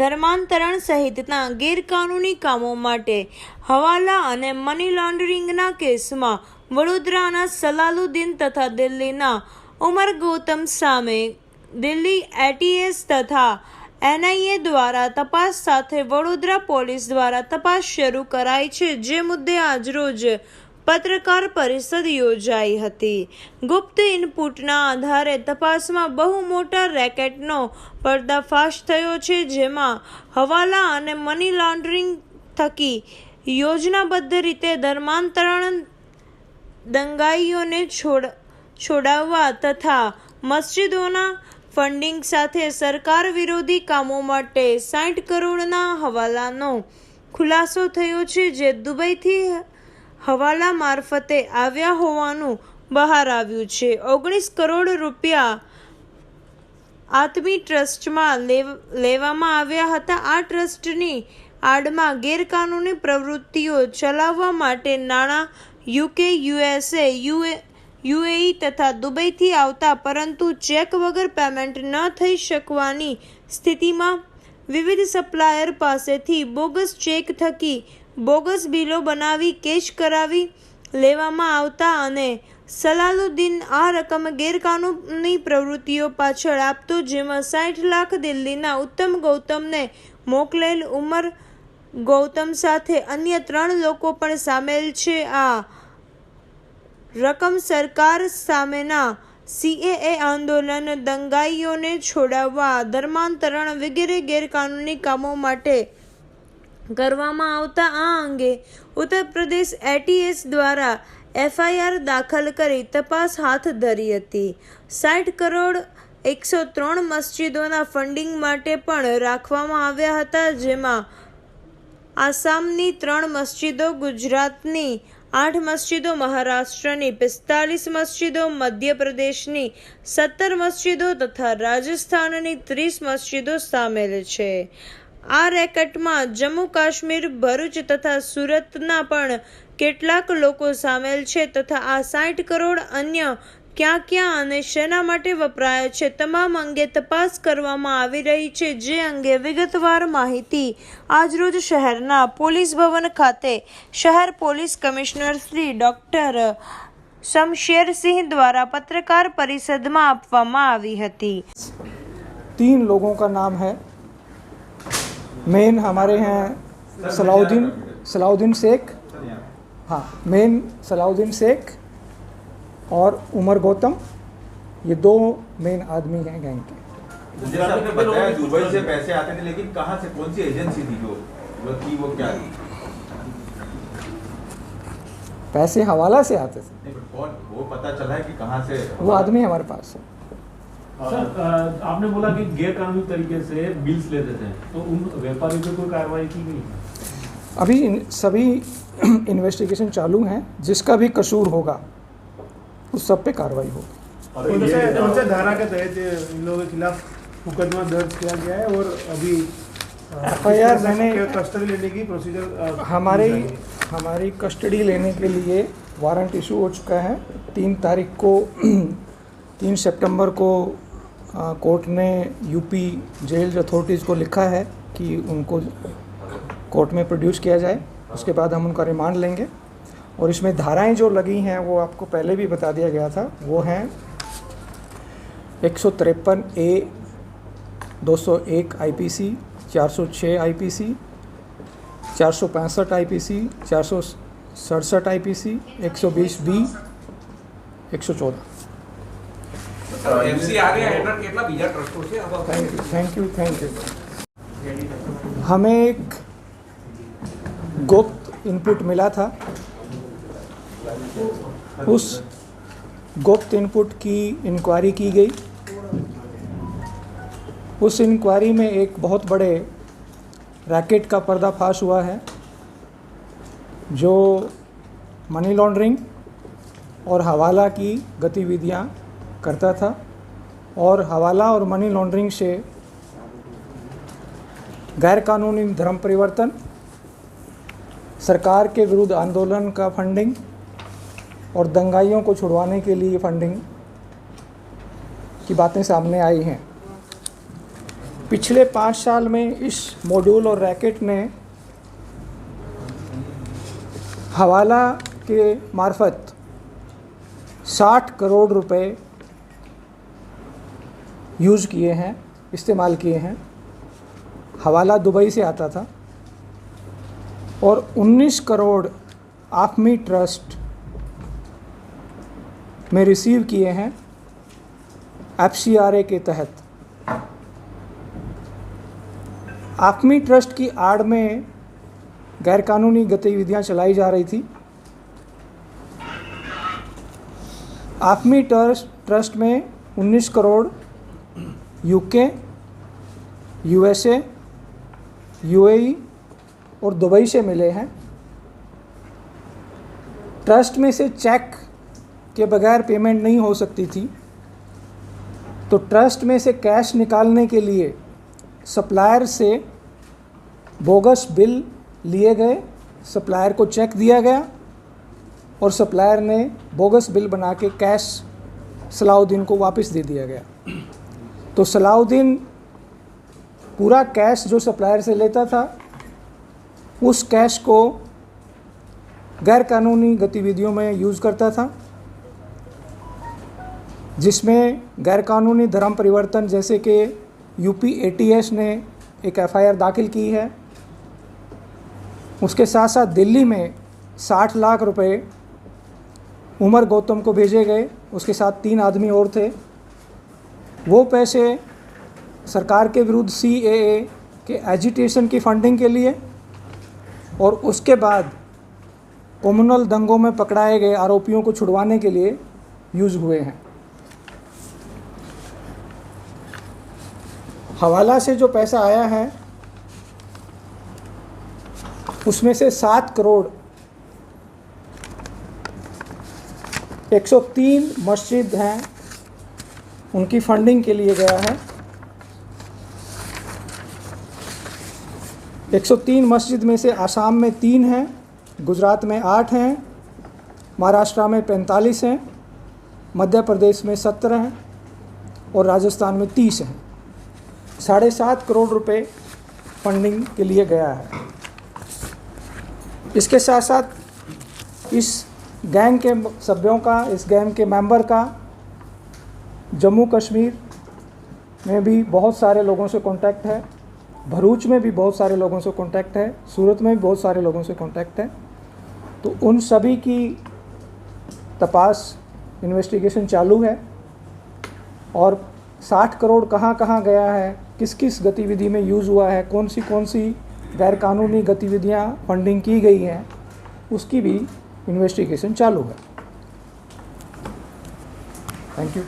ધર્માંતરણ સહિતના ગેરકાનૂની કામો માટે હવાલા અને મની લોન્ડરિંગના કેસમાં વડોદરાના સલાલુદ્દીન તથા દિલ્હીના ઉમર ગૌતમ સામે દિલ્હી એટીએસ તથા એનઆઈએ દ્વારા તપાસ સાથે વડોદરા પોલીસ દ્વારા તપાસ શરૂ કરાઈ છે, જે મુદ્દે આજરોજ પત્રકાર પરિષદ યોજાઈ હતી। ગુપ્ત ઇનપુટના આધારે તપાસમાં બહુ મોટા રેકેટનો પર્દાફાશ થયો છે, જેમાં હવાલા અને મની લોન્ડરિંગ થકી યોજનાબદ્ધ રીતે ધર્માંતરણ, દંગાઈઓને છોડાવવા તથા મસ્જિદોના ફંડિંગ સાથે સરકાર વિરોધી કામો માટે 60 કરોડના હવાલાનો ખુલાસો થયો છે, જે દુબઈથી હવાલા મારફતે આવ્યા હોવાનું બહાર આવ્યું છે। 19 કરોડ રૂપિયા આતમી ટ્રસ્ટમાં લેવામાં આવ્યા હતા। આ ટ્રસ્ટની આડમાં ગેરકાનૂની પ્રવૃત્તિઓ ચલાવવા માટે નાણાં યુકે, યુએસએ, યુએઈ તથા દુબઈથી આવતા, પરંતુ ચેક વગર પેમેન્ટ ન થઈ શકવાની સ્થિતિમાં વિવિધ સપ્લાયર પાસેથી બોગસ ચેક થકી બોગસ બિલો બનાવી કેશ કરાવી લેવામાં આવતા અને સલાલુદ્દીન આ રકમ ગેરકાનૂની પ્રવૃત્તિઓ પાછળ આપતો, જેમાં 60 લાખ દિલ્હીના ઉત્તમ ગૌતમને મોકલેલ। ઉમર ગૌતમ સાથે અન્ય 3 લોકો પણ સામેલ છે। આ રકમ સરકાર સામેના સીએએ આંદોલન, દંગાઈઓને છોડાવવા, ધર્માંતરણ વગેરે ગેરકાનૂની કામો માટે કરવામાં આવતા। આ અંગે ઉત્તર પ્રદેશ એટીએસ દ્વારા એફઆઈઆર દાખલ કરી તપાસ હાથ ધરી હતી। 60 કરોડ 103 મસ્જિદોના ફંડિંગ માટે પણ રાખવામાં આવ્યા હતા, જેમાં આસામની 3 મસ્જિદો, ગુજરાતની 8 મસ્જિદો, મહારાષ્ટ્રની 45 મસ્જિદો, મધ્યપ્રદેશની 17 મસ્જિદો તથા રાજસ્થાનની 30 મસ્જિદો સામેલ છે। આ રેકેટમાં જમ્મુ કાશ્મીર, ભરૂચ તથા સુરતના પણ કેટલાક લોકો સામેલ છે તથા આ 60 કરોડ અન્ય ક્યાં ક્યાં અને શેના માટે વપરાયા છે, તમામ અંગે તપાસ કરવામાં આવી રહી છે, જે અંગે વિગતવાર માહિતી આજરોજ શહેરના પોલીસ ભવન ખાતે શહેર police commissioner Shri doctor Shamsher Singh દ્વારા પત્રકાર પરિષદમાં આપવામાં આવી હતી। 3 लोगों का नाम है। मेन हमारे हैं सलाउद्दीन शेख, हाँ मेन सलाउद्दीन शेख और उमर गौतम, ये 2 मेन आदमी हैं गैंग के। जैसे आपने बताया दुबई से पैसे आते थे, लेकिन कहाँ से, कौन सी एजेंसी थी जो थी, वो क्या थी? पैसे हवाला से आते थे। नहीं, कौन वो पता चला है कि कहाँ से? वो आदमी हमारे पास है। सर, आपने बोला कि गैर कानूनी तरीके से बिल्स लेते थे, तो उन व्यापारियों पर कोई कार्रवाई की गई? अभी सभी इन्वेस्टिगेशन चालू हैं, जिसका भी कसूर होगा उस सब पे कार्रवाई होगी। कौन से धारा के तहत इन लोगों के खिलाफ मुकदमा दर्ज किया गया है और अभी एफआईआर मैंने कस्टडी लेने की प्रोसीजर हमारी कस्टडी लेने के लिए वारंट इशू हो चुका है। 3 सितंबर को कोर्ट ने यूपी जेल अथॉरिटीज़ को लिखा है कि उनको कोर्ट में प्रोड्यूस किया जाए, उसके बाद हम उनका रिमांड लेंगे। और इसमें धाराएं जो लगी हैं वो आपको पहले भी बता दिया गया था, वो हैं 153A, 201 IPC, 406 IPC, 465 IPC, 467 IPC, 120B, 114। Thank you. हमें एक गुप्त इनपुट मिला था। उस गुप्त इनपुट की इंक्वायरी की गई। उस इंक्वायरी में एक बहुत बड़े रैकेट का पर्दाफाश हुआ है, जो मनी लॉन्ड्रिंग और हवाला की गतिविधियां करता था। और हवाला और मनी लॉन्ड्रिंग से गैरकानूनी धर्म परिवर्तन, सरकार के विरुद्ध आंदोलन का फंडिंग और दंगाइयों को छुड़वाने के लिए फंडिंग की बातें सामने आई हैं। पिछले 5 साल में इस मॉड्यूल और रैकेट ने हवाला के मार्फत 60 करोड़ रुपए यूज़ किए हैं, इस्तेमाल किए हैं। हवाला दुबई से आता था और 19 करोड़ आफमी ट्रस्ट में रिसीव किए हैं FCRA के तहत। आफमी ट्रस्ट की आड़ में गैरकानूनी गतिविधियां चलाई जा रही थी। आफमी ट्रस्ट में 19 करोड़ UK, USA, UAE और दुबई से मिले हैं। ट्रस्ट में से चेक के बगैर पेमेंट नहीं हो सकती थी, तो ट्रस्ट में से कैश निकालने के लिए सप्लायर से बोगस बिल लिए गए, सप्लायर को चेक दिया गया और सप्लायर ने बोगस बिल बना के कैश सलाउद्दीन को वापस दे दिया गया। तो सलाउद्दीन पूरा कैश जो सप्लायर से लेता था, उस कैश को गैर कानूनी गतिविधियों में यूज़ करता था, जिसमें गैर कानूनी धर्म परिवर्तन जैसे कि UP ATS ने एक FIR दाखिल की है। उसके साथ साथ दिल्ली में 60 लाख रुपए उमर गौतम को भेजे गए, उसके साथ 3 आदमी और थे। वो पैसे सरकार के विरुद्ध CAA के एजिटेशन की फंडिंग के लिए और उसके बाद कम्युनल दंगों में पकड़ाए गए आरोपियों को छुड़वाने के लिए यूज़ हुए हैं। हवाला से जो पैसा आया है उसमें से 7 करोड़ 103 मस्जिद हैं, उनकी फंडिंग के लिए गया है। 103 मस्जिद में से आसाम में 3 हैं, गुजरात में 8 हैं, महाराष्ट्र में 45 हैं, मध्य प्रदेश में 17 हैं और राजस्थान में 30 हैं। 7.5 करोड़ रुपए फंडिंग के लिए गया है। इसके साथ साथ इस गैंग के सभ्यों का, इस गैंग के मेंबर का जम्मू कश्मीर में भी बहुत सारे लोगों से कांटेक्ट है, भरूच में भी बहुत सारे लोगों से कांटेक्ट है, सूरत में भी बहुत सारे लोगों से कांटेक्ट है। तो उन सभी की तपास इन्वेस्टिगेशन चालू है और 60 करोड़ कहाँ कहाँ गया है, किस किस गतिविधि में यूज़ हुआ है, कौन सी गैर कानूनी गतिविधियाँ फंडिंग की गई हैं, उसकी भी इन्वेस्टिगेशन चालू है। Thank you.